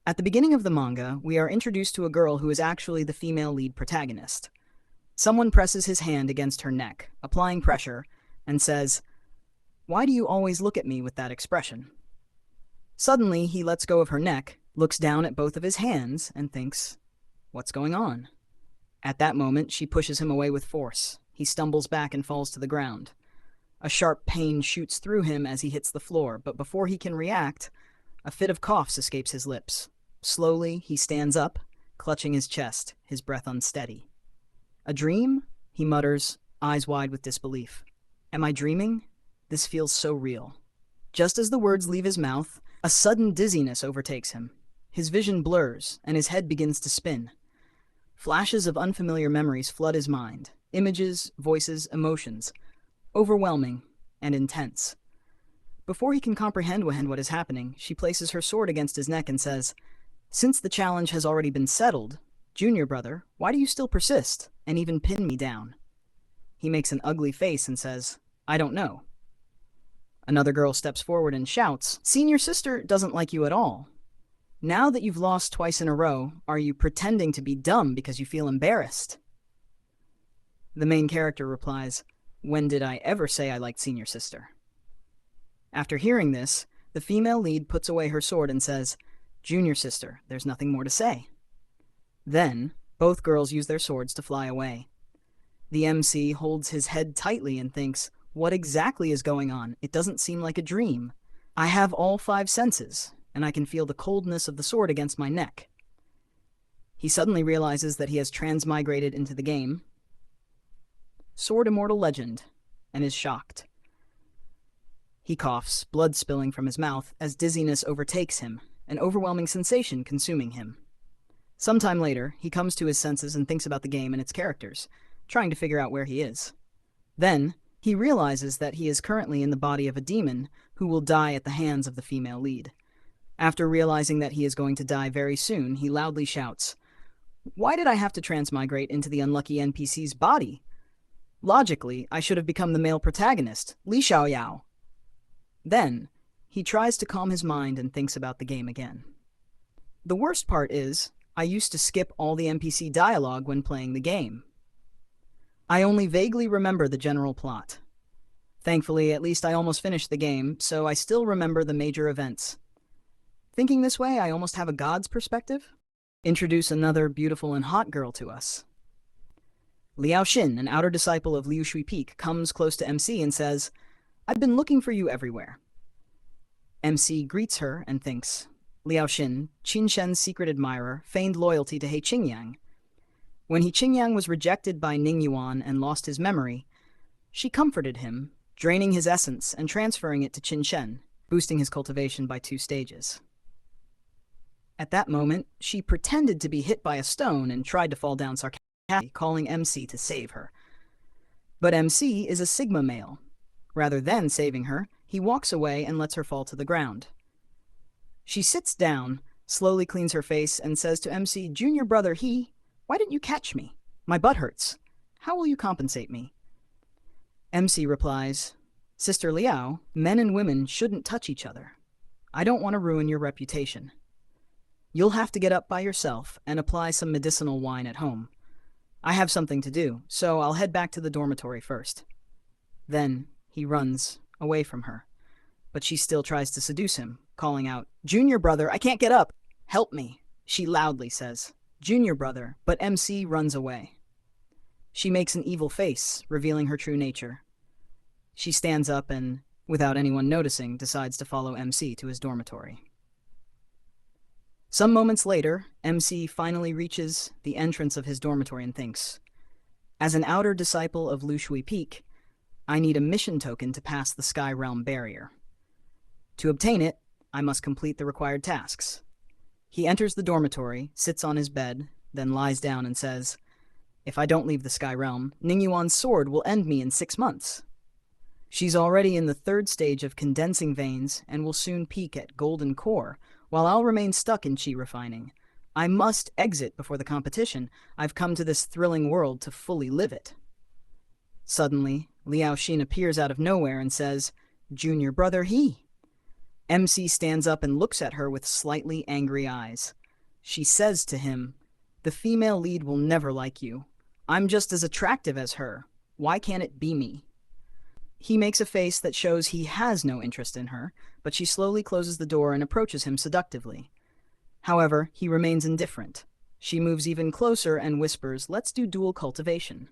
At the beginning of the manga, we are introduced to a girl who is actually the female lead protagonist. Someone presses his hand against her neck, applying pressure, and says, "Why do you always look at me with that expression?" Suddenly, he lets go of her neck, looks down at both of his hands, and thinks, "What's going on?" At that moment, she pushes him away with force. He stumbles back and falls to the ground. A sharp pain shoots through him as he hits the floor, but before he can react, a fit of coughs escapes his lips. Slowly, he stands up, clutching his chest, his breath unsteady. "A dream?" he mutters, eyes wide with disbelief. "Am I dreaming? This feels so real." Just as the words leave his mouth, a sudden dizziness overtakes him. His vision blurs, and his head begins to spin. Flashes of unfamiliar memories flood his mind. Images, voices, emotions. Overwhelming and intense. Before he can comprehend what is happening, she places her sword against his neck and says, "Since the challenge has already been settled, junior brother, why do you still persist and even pin me down?" He makes an ugly face and says, "I don't know." Another girl steps forward and shouts, "Senior sister doesn't like you at all. Now that you've lost twice in a row, are you pretending to be dumb because you feel embarrassed?" The main character replies, "When did I ever say I liked senior sister?" After hearing this, the female lead puts away her sword and says, "Junior sister, there's nothing more to say." Then, both girls use their swords to fly away. The MC holds his head tightly and thinks, "What exactly is going on? It doesn't seem like a dream. I have all 5 senses, and I can feel the coldness of the sword against my neck." He suddenly realizes that he has transmigrated into the game, Sword Immortal Legend, and is shocked. He coughs, blood spilling from his mouth, as dizziness overtakes him, an overwhelming sensation consuming him. Sometime later, he comes to his senses and thinks about the game and its characters, trying to figure out where he is. Then, he realizes that he is currently in the body of a demon who will die at the hands of the female lead. After realizing that he is going to die very soon, he loudly shouts, "Why did I have to transmigrate into the unlucky NPC's body? Logically, I should have become the male protagonist, Li Xiaoyao." Then, he tries to calm his mind and thinks about the game again. The worst part is, I used to skip all the NPC dialogue when playing the game. I only vaguely remember the general plot. Thankfully, at least I almost finished the game, so I still remember the major events. Thinking this way, I almost have a god's perspective. Introduce another beautiful and hot girl to us. Liao Xin, an outer disciple of Liu Shui Peak, comes close to MC and says, "I've been looking for you everywhere." MC greets her and thinks, Liao Xin, Qin Shen's secret admirer, feigned loyalty to He Qingyang. When He Qingyang was rejected by Ning Yuan and lost his memory, she comforted him, draining his essence and transferring it to Qin Shen, boosting his cultivation by 2 stages. At that moment, she pretended to be hit by a stone and tried to fall down sarcastically, calling MC to save her. But MC is a Sigma male. Rather than saving her, he walks away and lets her fall to the ground. She sits down, slowly cleans her face, and says to MC, "Junior brother, why didn't you catch me? My butt hurts. How will you compensate me?" MC replies, "Sister Liao, men and women shouldn't touch each other. I don't want to ruin your reputation. You'll have to get up by yourself and apply some medicinal wine at home. I have something to do, so I'll head back to the dormitory first." Then he runs away from her, but she still tries to seduce him, calling out, "Junior brother, I can't get up. Help me," she loudly says. "Junior brother," but MC runs away. She makes an evil face, revealing her true nature. She stands up and, without anyone noticing, decides to follow MC to his dormitory. Some moments later, MC finally reaches the entrance of his dormitory and thinks, "As an outer disciple of Lu Shui Peak, I need a mission token to pass the Sky Realm barrier. To obtain it, I must complete the required tasks." He enters the dormitory, sits on his bed, then lies down and says, "If I don't leave the Sky Realm, Ning Yuan's sword will end me in 6 months. She's already in the 3rd stage of condensing veins and will soon peak at golden core, while I'll remain stuck in chi refining. I must exit before the competition. I've come to this thrilling world to fully live it." Suddenly, Liao Xin appears out of nowhere and says, "Junior brother, MC stands up and looks at her with slightly angry eyes. She says to him, "The female lead will never like you. I'm just as attractive as her. Why can't it be me?" He makes a face that shows he has no interest in her, but she slowly closes the door and approaches him seductively. However, he remains indifferent. She moves even closer and whispers, "Let's do dual cultivation."